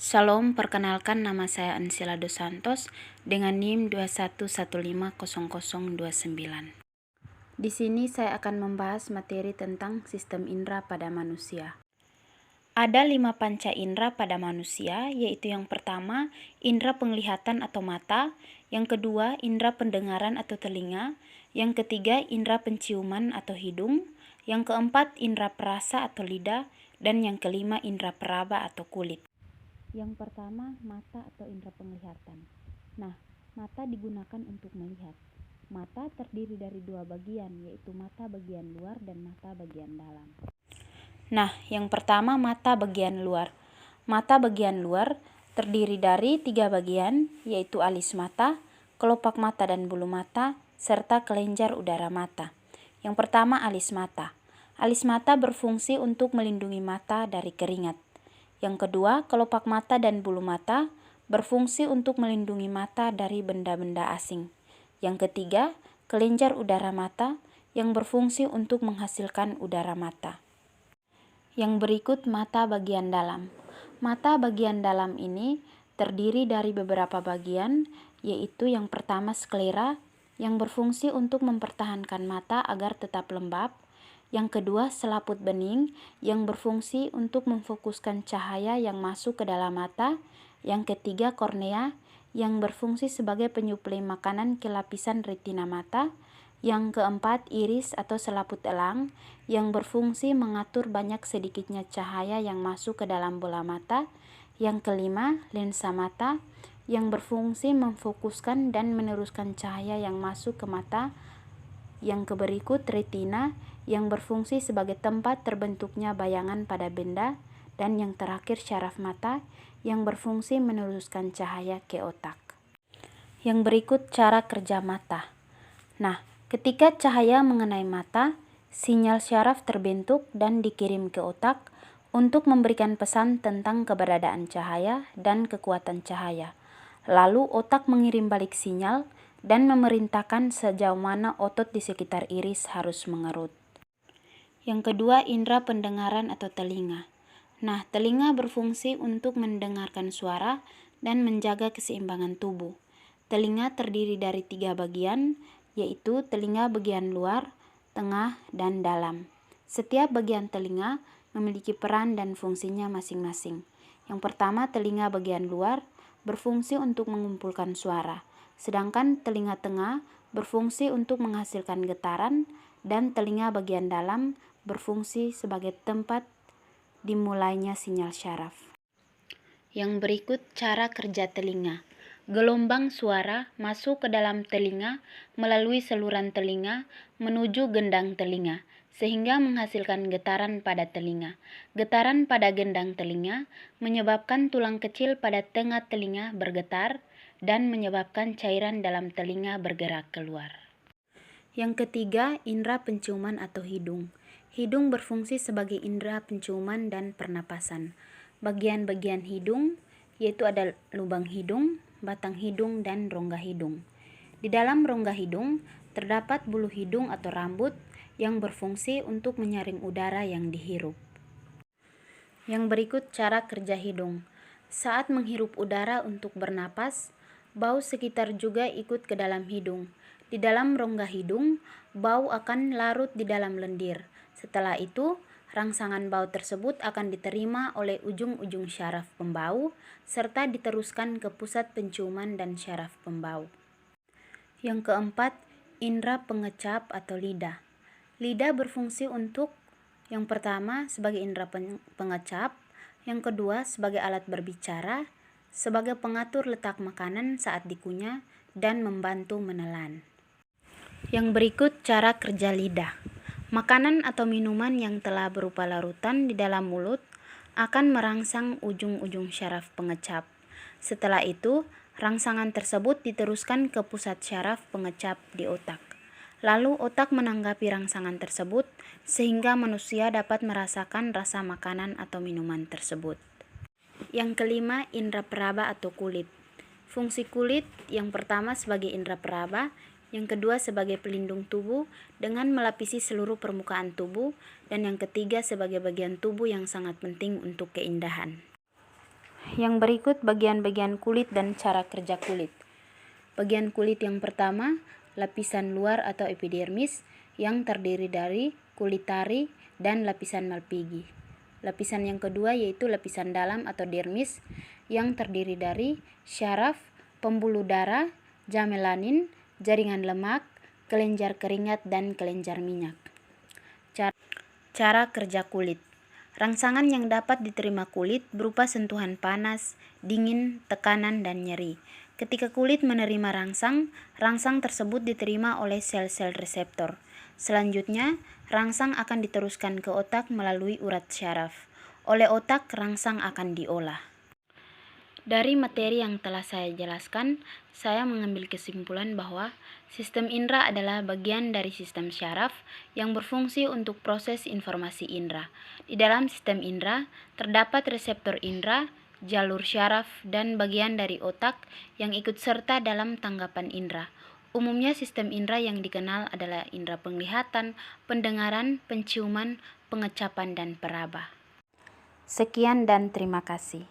Shalom, perkenalkan nama saya Ansila Dos Santos dengan NIM 21150029. Di sini saya akan membahas materi tentang sistem indera pada manusia. Ada 5 panca indera pada manusia, yaitu yang pertama, indera penglihatan atau mata, yang kedua, indera pendengaran atau telinga, yang ketiga, indera penciuman atau hidung, yang keempat, indera perasa atau lidah, dan yang kelima, indera peraba atau kulit. Yang pertama, mata atau indera penglihatan. Nah, mata digunakan untuk melihat. Mata terdiri dari 2 bagian, yaitu mata bagian luar dan mata bagian dalam. Nah, yang pertama, mata bagian luar. Mata bagian luar terdiri dari 3 bagian, yaitu alis mata, kelopak mata dan bulu mata, serta kelenjar udara mata. Yang pertama, alis mata. Alis mata berfungsi untuk melindungi mata dari keringat. Yang kedua, kelopak mata dan bulu mata berfungsi untuk melindungi mata dari benda-benda asing. Yang ketiga, kelenjar udara mata yang berfungsi untuk menghasilkan udara mata. Yang berikut mata bagian dalam. Mata bagian dalam ini terdiri dari beberapa bagian, yaitu yang pertama sklera yang berfungsi untuk mempertahankan mata agar tetap lembab. Yang kedua, selaput bening yang berfungsi untuk memfokuskan cahaya yang masuk ke dalam mata. Yang ketiga, kornea yang berfungsi sebagai penyuplai makanan ke lapisan retina mata. Yang keempat, iris atau selaput elang yang berfungsi mengatur banyak sedikitnya cahaya yang masuk ke dalam bola mata. Yang kelima, lensa mata yang berfungsi memfokuskan dan meneruskan cahaya yang masuk ke mata. Yang berikut, retina yang berfungsi sebagai tempat terbentuknya bayangan pada benda. Dan yang terakhir, syaraf mata yang berfungsi meneruskan cahaya ke otak. Yang berikut cara kerja mata. Nah, ketika cahaya mengenai mata, sinyal syaraf terbentuk dan dikirim ke otak untuk memberikan pesan tentang keberadaan cahaya dan kekuatan cahaya. Lalu otak mengirim balik sinyal dan memerintahkan sejauh mana otot di sekitar iris harus mengerut. Yang kedua, indera pendengaran atau telinga. Nah, telinga berfungsi untuk mendengarkan suara dan menjaga keseimbangan tubuh. Telinga terdiri dari 3 bagian, yaitu telinga bagian luar, tengah, dan dalam. Setiap bagian telinga memiliki peran dan fungsinya masing-masing. Yang pertama, telinga bagian luar berfungsi untuk mengumpulkan suara, sedangkan telinga tengah berfungsi untuk menghasilkan getaran, dan telinga bagian dalam berfungsi sebagai tempat dimulainya sinyal syaraf. Yang berikut cara kerja telinga. Gelombang suara masuk ke dalam telinga melalui saluran telinga menuju gendang telinga, sehingga menghasilkan getaran pada telinga. Getaran pada gendang telinga menyebabkan tulang kecil pada tengah telinga bergetar dan menyebabkan cairan dalam telinga bergerak keluar. Yang ketiga, indera penciuman atau hidung. Hidung berfungsi sebagai indera penciuman dan pernapasan. Bagian-bagian hidung yaitu ada lubang hidung, batang hidung, dan rongga hidung. Di dalam rongga hidung terdapat bulu hidung atau rambut yang berfungsi untuk menyaring udara yang dihirup. Yang berikut cara kerja hidung. Saat menghirup udara untuk bernapas, bau sekitar juga ikut ke dalam hidung. Di dalam rongga hidung, bau akan larut di dalam lendir. Setelah itu, rangsangan bau tersebut akan diterima oleh ujung-ujung syaraf pembau, serta diteruskan ke pusat penciuman dan syaraf pembau. Yang keempat, indera pengecap atau lidah. Lidah berfungsi untuk yang pertama sebagai indera pengecap, yang kedua sebagai alat berbicara, sebagai pengatur letak makanan saat dikunyah, dan membantu menelan. Yang berikut cara kerja lidah. Makanan atau minuman yang telah berupa larutan di dalam mulut akan merangsang ujung-ujung syaraf pengecap. Setelah itu, rangsangan tersebut diteruskan ke pusat syaraf pengecap di otak. Lalu otak menanggapi rangsangan tersebut sehingga manusia dapat merasakan rasa makanan atau minuman tersebut. Yang kelima, indera peraba atau kulit. Fungsi kulit yang pertama sebagai indera peraba, yang kedua sebagai pelindung tubuh dengan melapisi seluruh permukaan tubuh, dan yang ketiga sebagai bagian tubuh yang sangat penting untuk keindahan. Yang berikut bagian-bagian kulit dan cara kerja kulit. Bagian kulit yang pertama, lapisan luar atau epidermis yang terdiri dari kulit tari dan lapisan Malpighi. Lapisan yang kedua yaitu lapisan dalam atau dermis yang terdiri dari syaraf, pembuluh darah, jamelanin, jaringan lemak, kelenjar keringat, dan kelenjar minyak. Cara kerja kulit. Rangsangan yang dapat diterima kulit berupa sentuhan panas, dingin, tekanan, dan nyeri. Ketika kulit menerima rangsang tersebut diterima oleh sel-sel reseptor. Selanjutnya, rangsang akan diteruskan ke otak melalui urat syaraf. Oleh otak, rangsang akan diolah. Dari materi yang telah saya jelaskan, saya mengambil kesimpulan bahwa sistem indera adalah bagian dari sistem syaraf yang berfungsi untuk proses informasi indera. Di dalam sistem indera, terdapat reseptor indera, jalur syaraf, dan bagian dari otak yang ikut serta dalam tanggapan indera. Umumnya sistem indera yang dikenal adalah indera penglihatan, pendengaran, penciuman, pengecapan, dan peraba. Sekian dan terima kasih.